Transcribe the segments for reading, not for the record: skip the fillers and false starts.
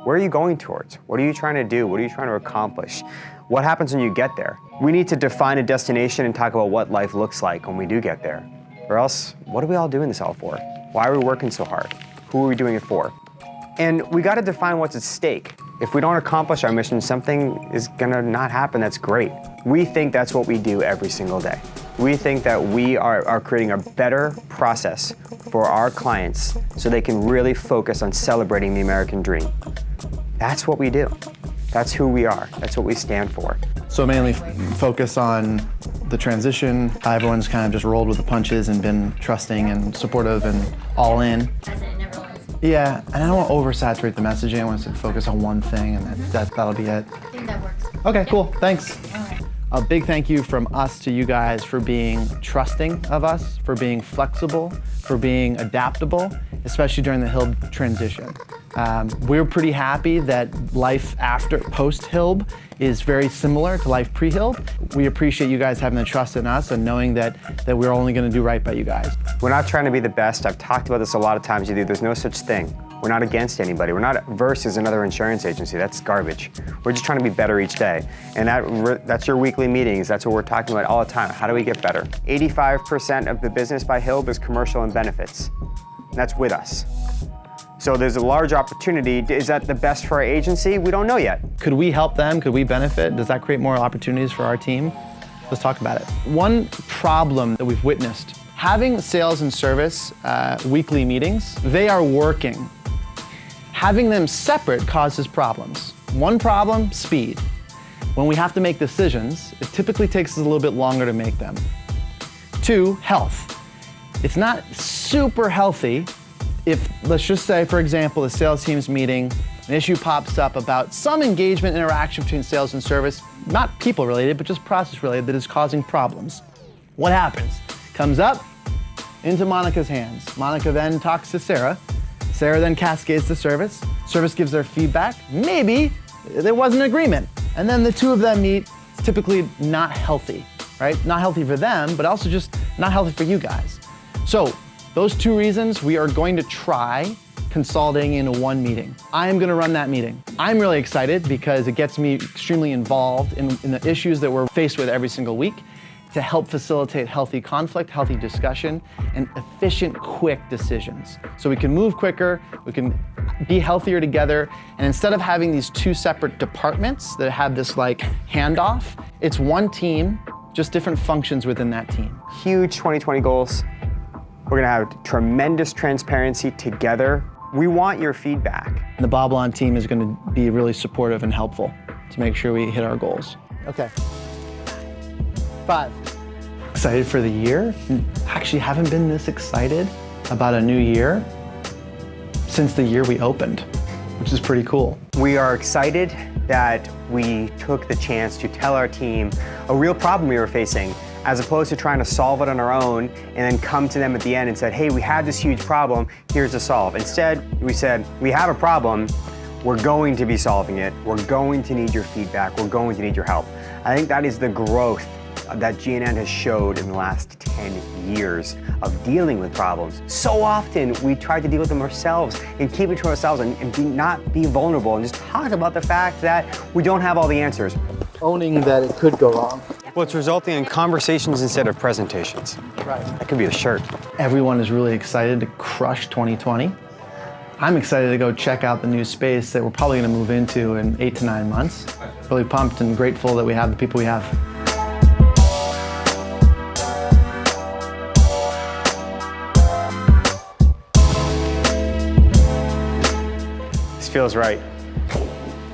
Where are you going towards? What are you trying to do? What are you trying to accomplish? What happens when you get there? We need to define a destination and talk about what life looks like when we do get there. Or else, what are we all doing this all for? Why are we working so hard? Who are we doing it for? And we gotta define what's at stake. If we don't accomplish our mission, something is gonna not happen that's great. We think that's what we do every single day. We think that we are creating a better process for our clients so they can really focus on celebrating the American dream. That's what we do. That's who we are. That's what we stand for. So mainly focus on the transition, how everyone's kind of just rolled with the punches and been trusting and supportive and all in. As in everyone's. Yeah, and I don't want to oversaturate the messaging. I want us to focus on one thing and that'll be it. I think that works. Okay, cool, thanks. All right. A big thank you from us to you guys for being trusting of us, for being flexible, for being adaptable, especially during the Hilb transition. We're pretty happy that life after, post-Hilb is very similar to life pre-Hilb. We appreciate you guys having the trust in us and knowing that we're only gonna do right by you guys. We're not trying to be the best. I've talked about this a lot of times with you. There's no such thing. We're not against anybody. We're not versus another insurance agency. That's garbage. We're just trying to be better each day. And that's your weekly meetings. That's what we're talking about all the time. How do we get better? 85% of the business by Hilb is commercial and benefits. And that's with us. So there's a large opportunity. Is that the best for our agency? We don't know yet. Could we help them? Could we benefit? Does that create more opportunities for our team? Let's talk about it. One problem that we've witnessed, having sales and service weekly meetings, they are working. Having them separate causes problems. One problem, speed. When we have to make decisions, it typically takes us a little bit longer to make them. Two, health. It's not super healthy if, let's just say, for example, the sales team's meeting, an issue pops up about some engagement interaction between sales and service, not people related, but just process related, that is causing problems. What happens? Comes up into Monica's hands. Monica then talks to Sarah. Sarah then cascades to service. Service gives their feedback. Maybe there was an agreement. And then the two of them meet. It's typically not healthy, right? Not healthy for them, but also just not healthy for you guys. So those two reasons, we are going to try consolidating into one meeting. I am gonna run that meeting. I'm really excited because it gets me extremely involved in the issues that we're faced with every single week to help facilitate healthy conflict, healthy discussion, and efficient, quick decisions. So we can move quicker, we can be healthier together, and instead of having these two separate departments that have this like handoff, it's one team, just different functions within that team. Huge 2020 goals. We're gonna have tremendous transparency together. We want your feedback. The Bob-Alon team is gonna be really supportive and helpful to make sure we hit our goals. Okay. 5. Excited for the year? Actually haven't been this excited about a new year since the year we opened, which is pretty cool. We are excited that we took the chance to tell our team a real problem we were facing, as opposed to trying to solve it on our own and then come to them at the end and said, hey, we had this huge problem, here's the solve. Instead, we said, we have a problem, we're going to be solving it, we're going to need your feedback, we're going to need your help. I think that is the growth that G&N has showed in the last 10 years of dealing with problems. So often we try to deal with them ourselves and keep it to ourselves and not be vulnerable and just talk about the fact that we don't have all the answers. Owning that it could go wrong. Well, it's resulting in conversations instead of presentations. Right. That could be a shirt. Everyone is really excited to crush 2020. I'm excited to go check out the new space that we're probably gonna move into in 8 to 9 months. Really pumped and grateful that we have the people we have. This feels right.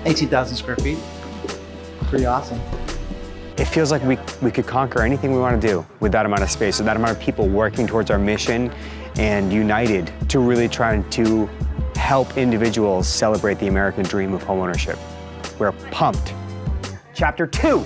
18,000 square feet. Pretty awesome. It feels like we could conquer anything we want to do with that amount of space, with that amount of people working towards our mission and united to really try to help individuals celebrate the American dream of homeownership. We're pumped. Chapter 2.